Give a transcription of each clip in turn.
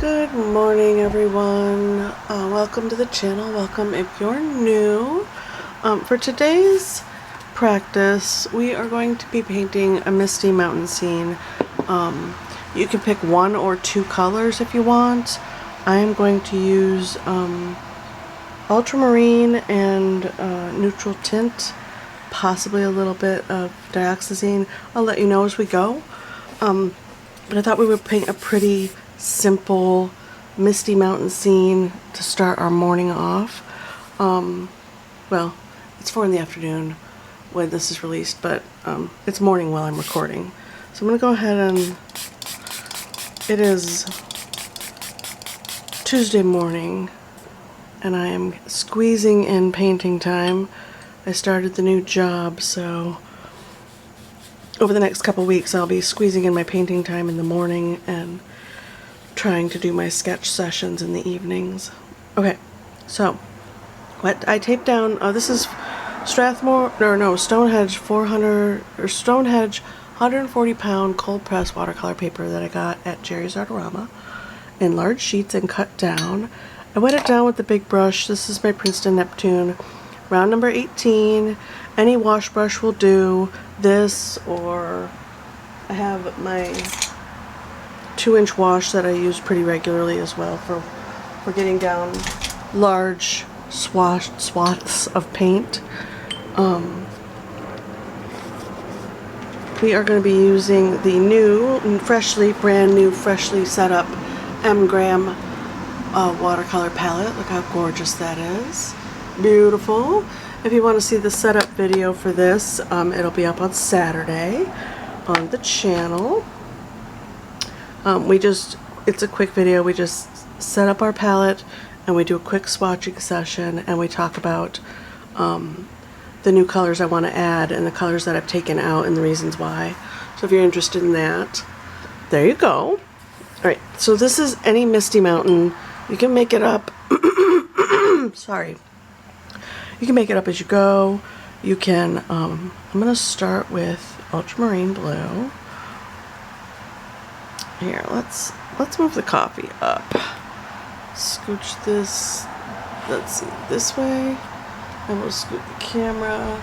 Good morning, everyone. Welcome to the channel. Welcome if you're new. For today's practice, we are going to be painting a misty mountain scene. You can pick one or two colors if you want. I am going to use ultramarine and neutral tint, possibly a little bit of dioxazine. I'll let you know as we go. But I thought we would paint a pretty simple misty mountain scene to start our morning off. Well, it's 4 in the afternoon when this is released, but it's morning while I'm recording. So I'm going to go ahead and it is Tuesday morning and I am squeezing in painting time. I started the new job, so over the next couple weeks I'll be squeezing in my painting time in the morning and trying to do my sketch sessions in the evenings. Okay, so what I taped down, this is Stonehenge 140-pound cold press watercolor paper that I got at Jerry's Artorama in large sheets and cut down. I wet it down with the big brush. This is my Princeton Neptune, round number 18. Any wash brush will do. This, or I have my 2-inch wash that I use pretty regularly as well for getting down large swaths of paint. We are going to be using the new, brand new, freshly set up M Graham watercolor palette. Look how gorgeous that is. Beautiful. If you want to see the setup video for this, it'll be up on Saturday on the channel. It's a quick video. We just set up our palette and we do a quick swatching session and we talk about the new colors I want to add and the colors that I've taken out and the reasons why. So if you're interested in that, there you go. Alright, so this is any misty mountain. You can make it up. Sorry. You can make it up as you go. You can, I'm going to start with ultramarine blue. Here, let's move the coffee up. Scooch this, let's see, this way, and we'll scoot the camera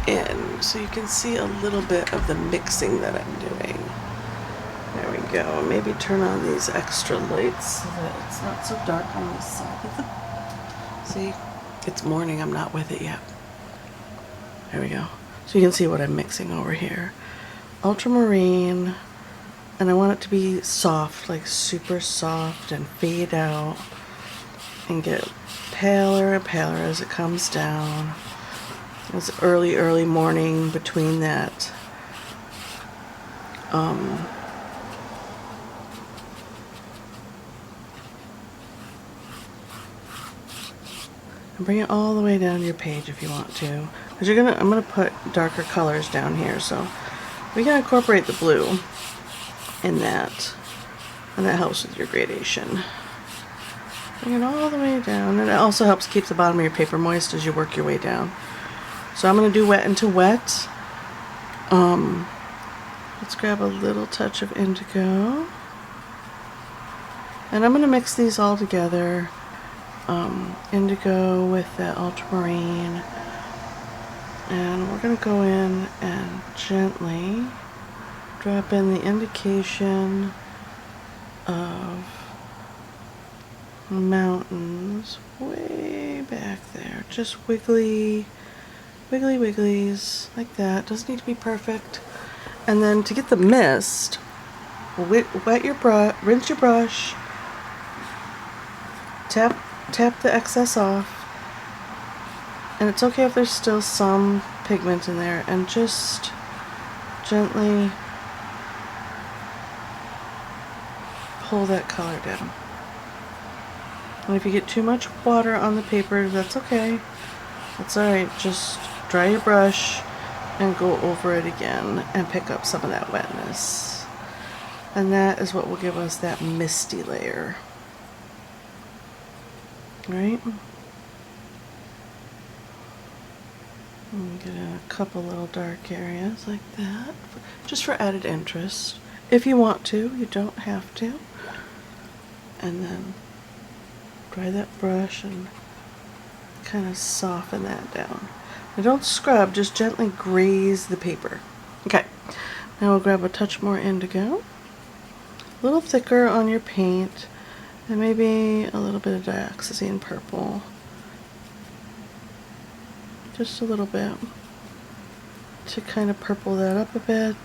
in so you can see a little bit of the mixing that I'm doing. There we go. Maybe turn on these extra lights so that it's not so dark on this side. See, it's morning, I'm not with it yet. There we go. So you can see what I'm mixing over here. Ultramarine. And I want it to be soft, like super soft, and fade out and get paler and paler as it comes down. It's early morning between that. And bring it all the way down your page if you want to, because I'm gonna put darker colors down here, so we can incorporate the blue in that, and that helps with your gradation. Bring it all the way down, and it also helps keep the bottom of your paper moist as you work your way down. So I'm going to do wet into wet. Let's grab a little touch of indigo, and I'm going to mix these all together. Indigo with that ultramarine, and we're going to go in and gently drop in the indication of mountains way back there. Just wigglies like that. Doesn't need to be perfect. And then to get the mist, wet your brush, rinse your brush, tap the excess off, and it's okay if there's still some pigment in there, and just gently pull that color down. And if you get too much water on the paper, that's okay. That's alright. Just dry your brush and go over it again and pick up some of that wetness. And that is what will give us that misty layer. Alright? Get in a couple little dark areas like that, just for added interest. If you want to, you don't have to. and then dry that brush and kind of soften that down. Now don't scrub, just gently graze the paper. Okay, now we'll grab a touch more indigo, a little thicker on your paint, and maybe a little bit of dioxazine purple. Just a little bit to kind of purple that up a bit.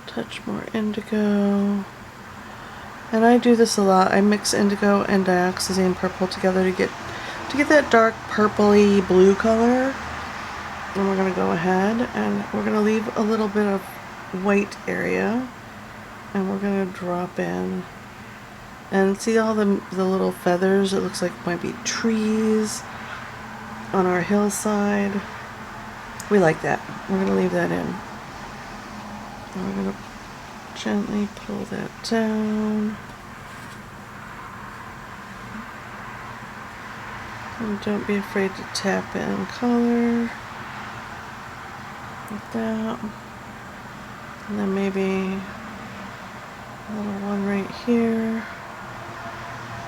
Touch more indigo. And I do this a lot. I mix indigo and dioxazine purple together to get that dark purpley blue color. And we're going to go ahead and we're going to leave a little bit of white area, and we're going to drop in. And see all the little feathers? It looks like it might be trees on our hillside. We like that. We're going to leave that in. And we're going to gently pull that down. And don't be afraid to tap in color. Like that. And then maybe a little one right here.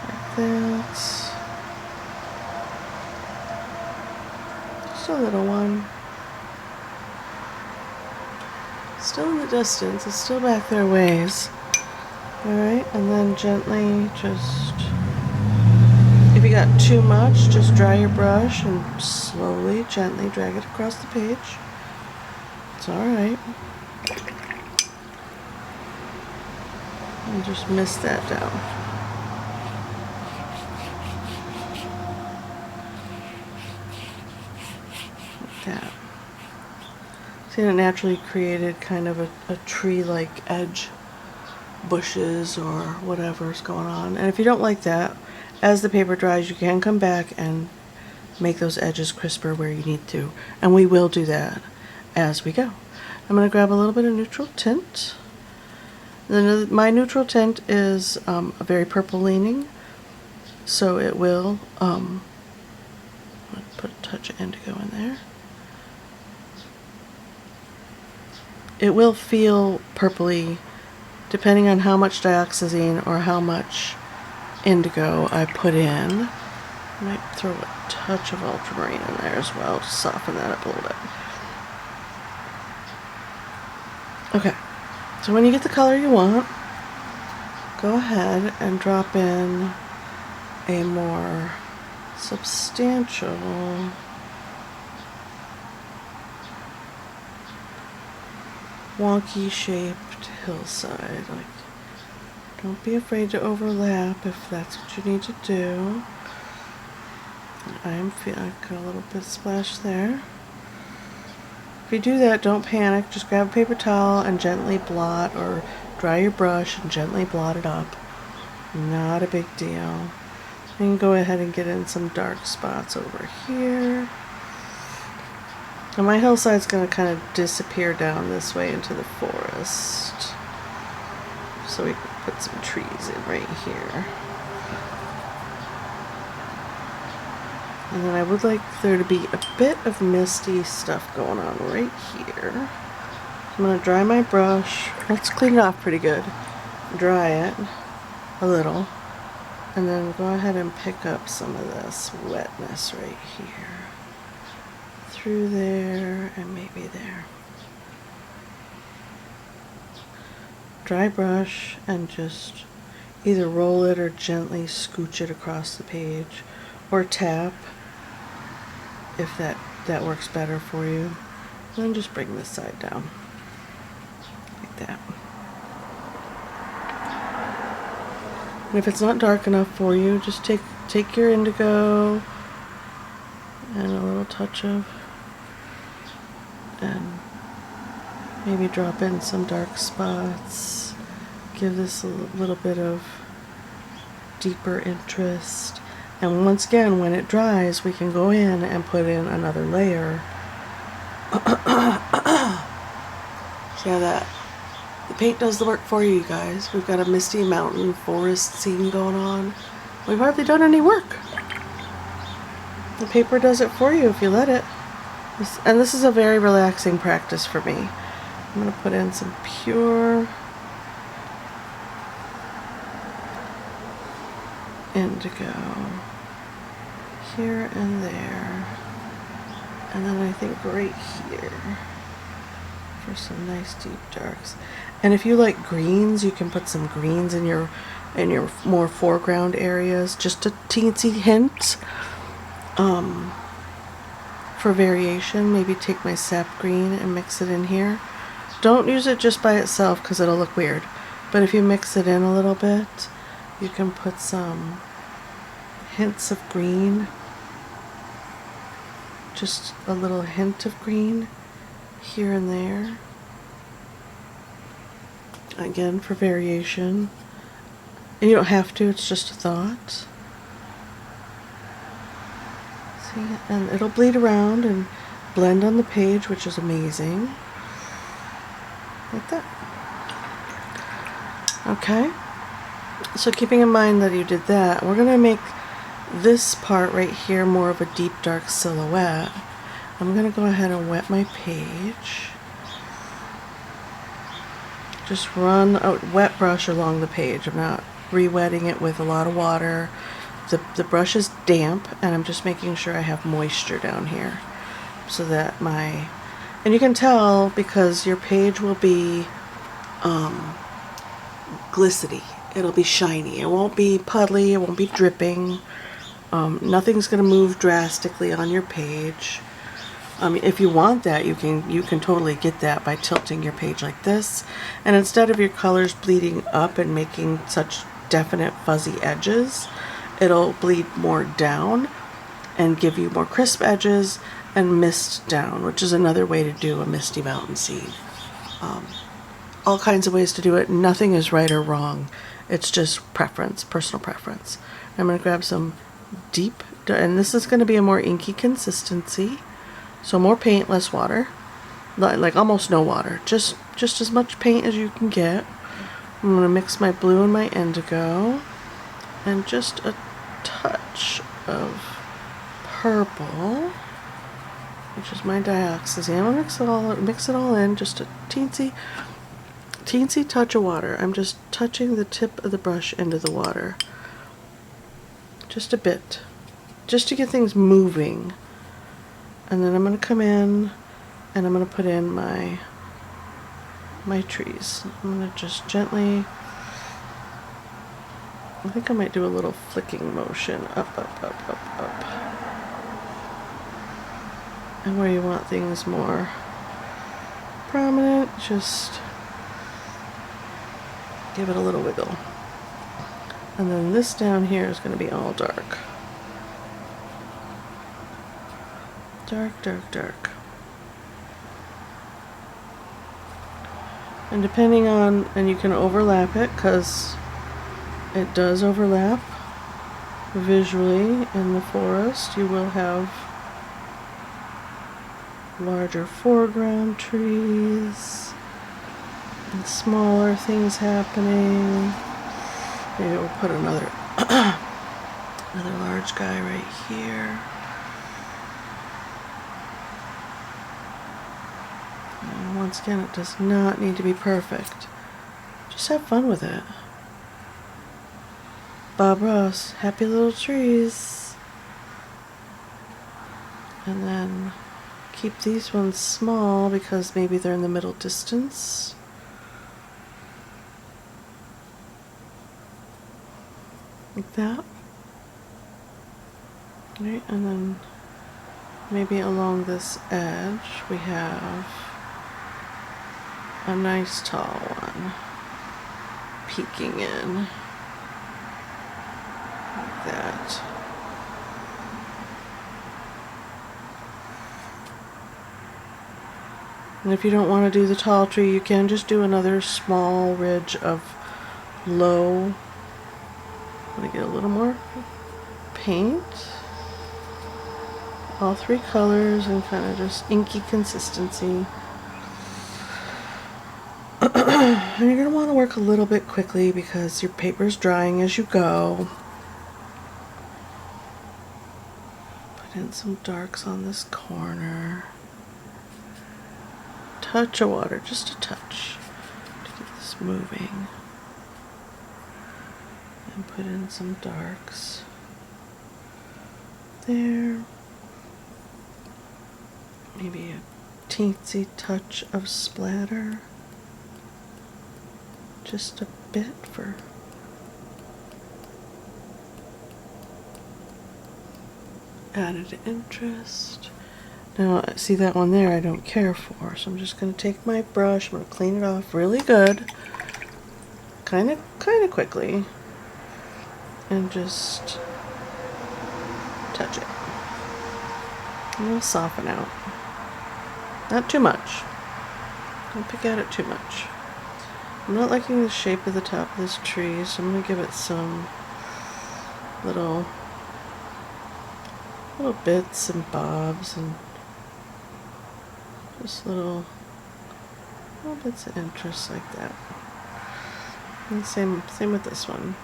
Like that. Just a little one. Still in the distance, it's still back there a ways. Alright, and then gently just, if you got too much, just dry your brush and slowly, gently drag it across the page. It's alright. And just mist that down. Like that. See, it naturally created kind of a tree-like edge, bushes or whatever's going on. And if you don't like that, as the paper dries, you can come back and make those edges crisper where you need to. And we will do that as we go. I'm going to grab a little bit of neutral tint. Then my neutral tint is a very purple leaning, so it will put a touch of indigo in there. It will feel purpley depending on how much dioxazine or how much indigo I put in. I might throw a touch of ultramarine in there as well to soften that up a little bit. Okay, so when you get the color you want, go ahead and drop in a more substantial wonky shaped hillside. Like, don't be afraid to overlap if that's what you need to do. I got a little bit of splash there. If you do that, don't panic. Just grab a paper towel and gently blot, or dry your brush and gently blot it up. Not a big deal. You can go ahead and get in some dark spots over here. And my hillside's going to kind of disappear down this way into the forest. So we can put some trees in right here. And then I would like there to be a bit of misty stuff going on right here. I'm going to dry my brush. Let's clean it off pretty good. Dry it a little. And then go ahead and pick up some of this wetness right here. Through there and maybe there. Dry brush and just either roll it or gently scooch it across the page, or tap if that works better for you. And then just bring this side down like that. And if it's not dark enough for you, just take your indigo and a little touch of, and maybe drop in some dark spots. Give this a little bit of deeper interest. And once again, when it dries, we can go in and put in another layer. See how that? The paint does the work for you guys. We've got a misty mountain forest scene going on. We've hardly done any work. The paper does it for you if you let it. And this is a very relaxing practice for me. I'm going to put in some pure indigo here and there, and then I think right here for some nice deep darks. And if you like greens, you can put some greens in your more foreground areas, just a teensy hint for variation. Maybe take my sap green and mix it in here. Don't use it just by itself because it'll look weird, but if you mix it in a little bit, you can put some hints of green, just a little hint of green here and there, again for variation. And you don't have to, it's just a thought. See, and it'll bleed around and blend on the page, which is amazing. Like that. Okay, so keeping in mind that you did that, we're going to make this part right here more of a deep dark silhouette. I'm going to go ahead and wet my page. Just run a wet brush along the page. I'm not re-wetting it with a lot of water. The brush is damp, and I'm just making sure I have moisture down here so that and you can tell because your page will be glistery. It'll be shiny. It won't be puddly. It won't be dripping. Nothing's going to move drastically on your page. If you want that, you can totally get that by tilting your page like this, and instead of your colors bleeding up and making such definite fuzzy edges, it'll bleed more down and give you more crisp edges and mist down, which is another way to do a misty mountain scene. All kinds of ways to do it. Nothing is right or wrong. It's just preference, personal preference. I'm going to grab some deep, and this is going to be a more inky consistency. So more paint, less water. Like almost no water. Just as much paint as you can get. I'm going to mix my blue and my indigo. And just a touch of purple, which is my dioxazine. I'm going to mix it all in. Just a teensy touch of water. I'm just touching the tip of the brush into the water. Just a bit. Just to get things moving. And then I'm going to come in and I'm going to put in my trees. I'm going to just gently, I think I might do a little flicking motion up, up, up, up, up. And where you want things more prominent, just give it a little wiggle. And then this down here is going to be all dark. Dark, dark, dark. And depending on, and you can overlap it because it does overlap visually in the forest. You will have larger foreground trees and smaller things happening. Maybe we'll put another another large guy right here. And once again, it does not need to be perfect. Just have fun with it. Bob Ross, happy little trees. And then keep these ones small because maybe they're in the middle distance. Like that. Right, and then maybe along this edge we have a nice tall one peeking in like that. And if you don't want to do the tall tree, you can just do another small ridge of low. I'm going to get a little more paint. All three colors and kind of just inky consistency. And you're going to want to work a little bit quickly because your paper's drying as you go. Put in some darks on this corner. Touch of water, just a touch to get this moving. And put in some darks there. Maybe a teensy touch of splatter. Just a bit for added interest. Now, see that one there I don't care for, so I'm just going to take my brush, I'm going to clean it off really good, kind of quickly, and just touch it. And it'll soften out. Not too much. Don't pick at it too much. I'm not liking the shape of the top of this tree, so I'm going to give it some little bits and bobs and just little bits of interest like that. And same with this one.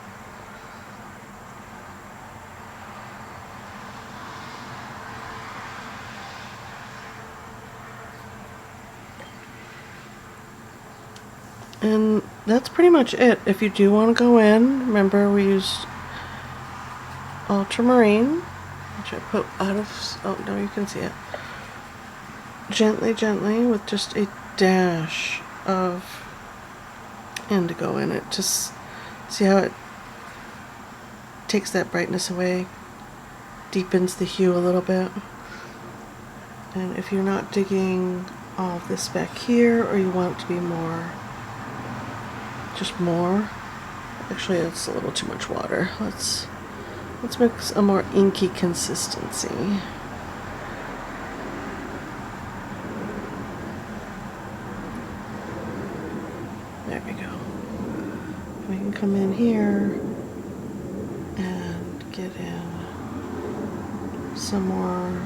And that's pretty much it. If you do want to go in, remember we used ultramarine, which I put out of, oh no, you can see it. Gently with just a dash of indigo in it. Just see how it takes that brightness away, deepens the hue a little bit. And if you're not digging all of this back here, or you want it to be more, actually it's a little too much water. Let's mix a more inky consistency. There we go. We can come in here and get in some more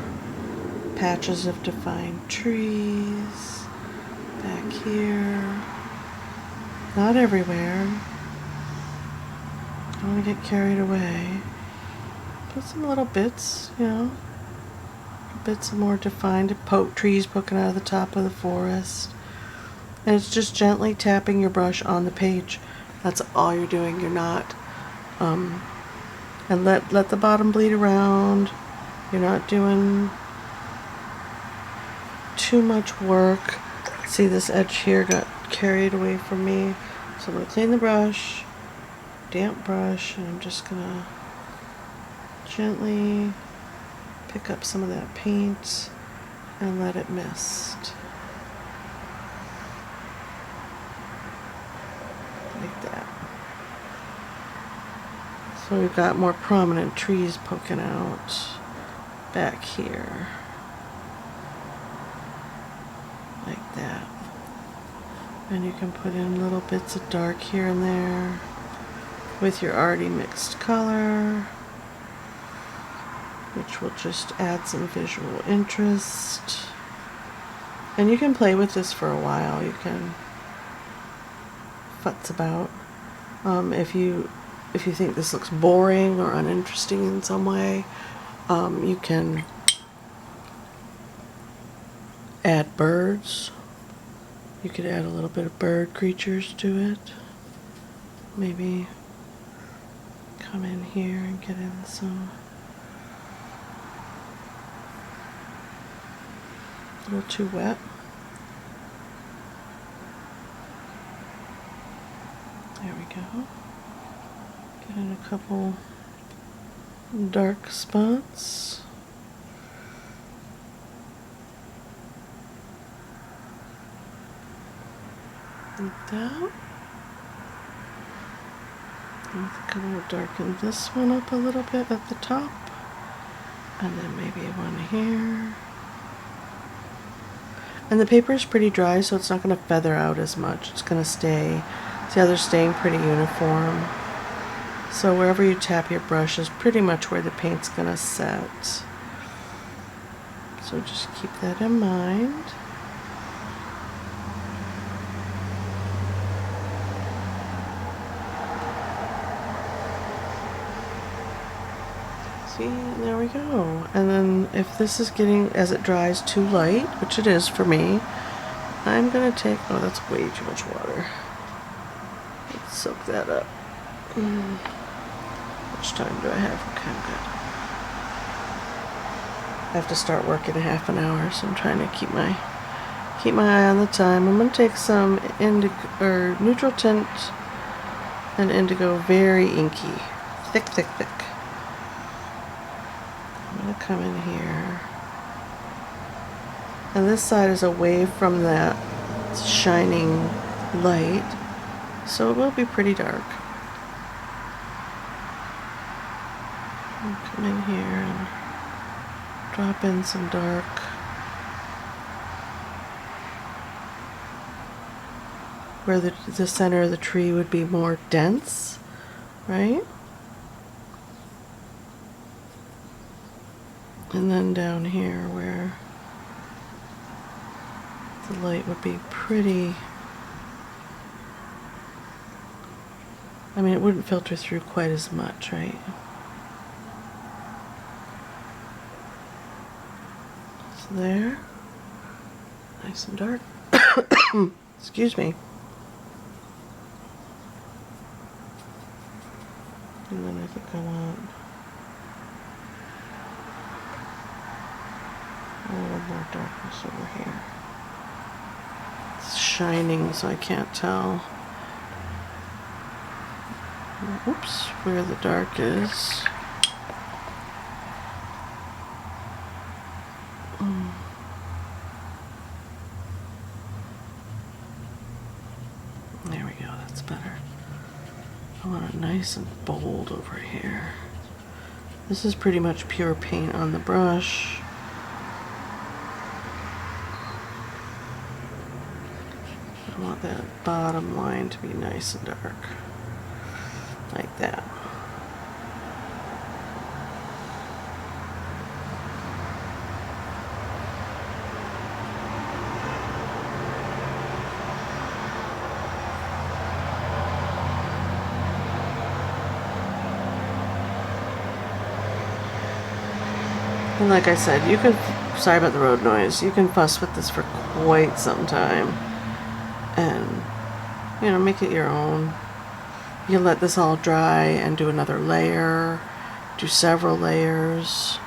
patches of defined trees back here. Not everywhere. I don't want to get carried away. Put some little bits, you know, bits of more defined trees poking out of the top of the forest. And it's just gently tapping your brush on the page. That's all you're doing. You're not, and let the bottom bleed around. You're not doing too much work. See, this edge here got carried away from me. So I'm going to clean the brush, damp brush, and I'm just going to gently pick up some of that paint and let it mist. Like that. So we've got more prominent trees poking out back here. Like that. And you can put in little bits of dark here and there with your already mixed color, which will just add some visual interest. And you can play with this for a while. You can futz about. If you think this looks boring or uninteresting in some way, you can add birds. You could add a little bit of bird creatures to it. Maybe come in here and get in some a little too wet. There we go. Get in a couple dark spots. Like that. I think I'm going to darken this one up a little bit at the top. And then maybe one here. And the paper is pretty dry, so it's not going to feather out as much. It's going to stay, see how they're staying pretty uniform. So wherever you tap your brush is pretty much where the paint's going to set. So just keep that in mind. See, there we go. And then if this is getting, as it dries, too light, which it is for me, I'm going to take, oh, that's way too much water. Let's soak that up. much time do I have? Okay, I'm good. I have to start work in a half an hour, so I'm trying to keep my eye on the time. I'm going to take some indigo or neutral tint and indigo, very inky, thick, thick, thick. I'm going to come in here, and this side is away from that shining light, so it will be pretty dark. I'll come in here and drop in some dark. Where the center of the tree would be more dense, right? And then down here where the light would be pretty, I mean, it wouldn't filter through quite as much, right? So there, nice and dark. Excuse me. And then I think I want a little more darkness over here. It's shining, so I can't tell, oops, where the dark is. There we go, that's better. I want it nice and bold over here. This is pretty much pure paint on the brush. I want that bottom line to be nice and dark, like that. And like I said, you can, sorry about the road noise, you can fuss with this for quite some time and, you know, make it your own. You can let this all dry and do another layer, do several layers.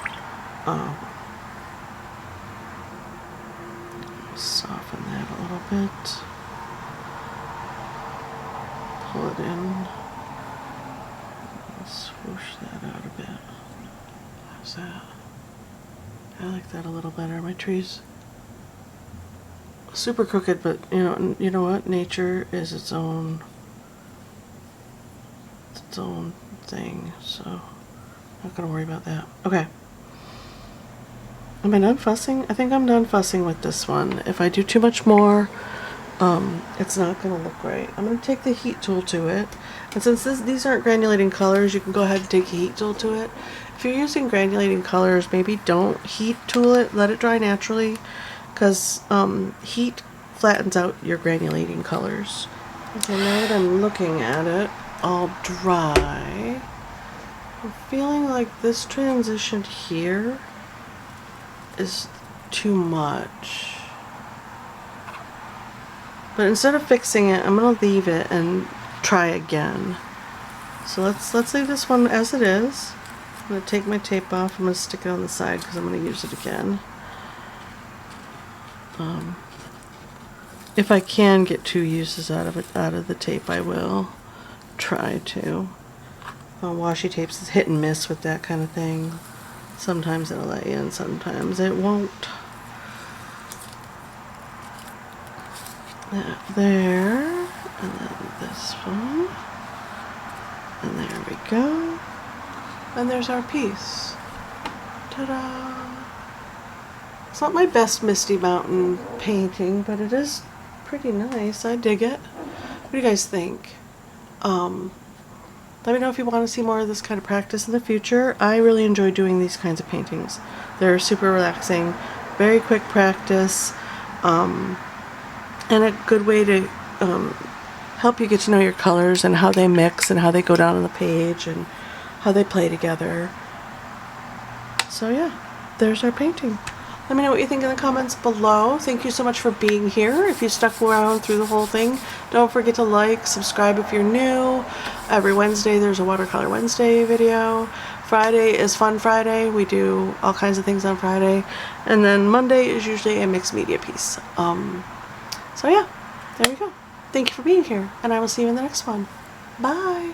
Soften that a little bit. Pull it in. Swoosh that out a bit. How's that? I like that a little better. My tree's super crooked, but you know what? Nature is its own thing, so not gonna worry about that. Okay. Am I done fussing? I think I'm done fussing with this one. If I do too much more, it's not gonna look right. I'm gonna take the heat tool to it, and since these aren't granulating colors, you can go ahead and take the heat tool to it. If you're using granulating colors, maybe don't heat tool it, let it dry naturally, because heat flattens out your granulating colors. Okay, now that I'm looking at it all dry, I'm feeling like this transition here is too much. But instead of fixing it, I'm gonna leave it and try again. So let's leave this one as it is. I'm going to take my tape off. I'm going to stick it on the side because I'm going to use it again. If I can get 2 uses out of the tape, I will try to. Washi tapes is hit and miss with that kind of thing. Sometimes it'll let you in, sometimes it won't. That there, and then this one, and there we go. And there's our piece. Ta-da! It's not my best Misty Mountain painting, but it is pretty nice. I dig it. What do you guys think? Let me know if you want to see more of this kind of practice in the future. I really enjoy doing these kinds of paintings. They're super relaxing, very quick practice, and a good way to help you get to know your colors and how they mix and how they go down on the page and how they play together. So yeah, there's our painting. Let me know what you think in the comments below. Thank you so much for being here. If you stuck around through the whole thing, don't forget to like, subscribe if you're new. Every Wednesday there's a Watercolor Wednesday video. Friday is Fun Friday. We do all kinds of things on Friday. And then Monday is usually a mixed media piece. So yeah, there we go. Thank you for being here, and I will see you in the next one. Bye!